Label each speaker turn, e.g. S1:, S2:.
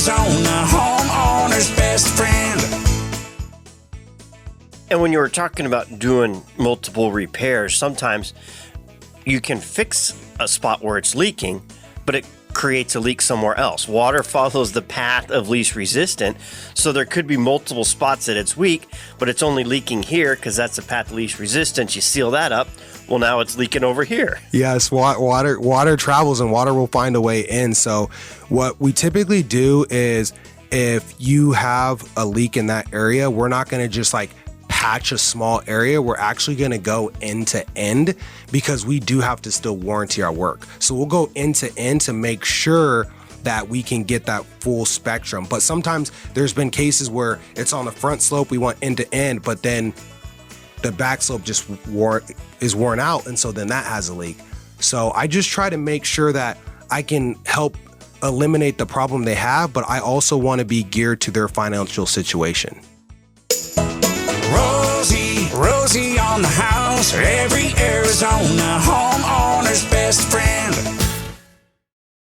S1: Arizona, homeowner's best friend.
S2: And when you were talking about doing multiple repairs, sometimes you can fix a spot where it's leaking, but it creates a leak somewhere else. Water follows the path of least resistant, so there could be multiple spots that it's weak, but it's only leaking here because that's the path of least resistance. You seal that up, well, now it's leaking over here.
S3: Yes, water travels and water will find a way in. So what we typically do is if you have a leak in that area, we're not going to just like patch a small area. We're actually going to go end to end because we do have to still warranty our work. So we'll go end to end to make sure that we can get that full spectrum. But sometimes there's been cases where it's on the front slope, we want end to end, but then the back slope just is worn out. And so then that has a leak. So I just try to make sure that I can help eliminate the problem they have, but I also want to be geared to their financial situation.
S1: Rosie on the house, every Arizona homeowner's best friend.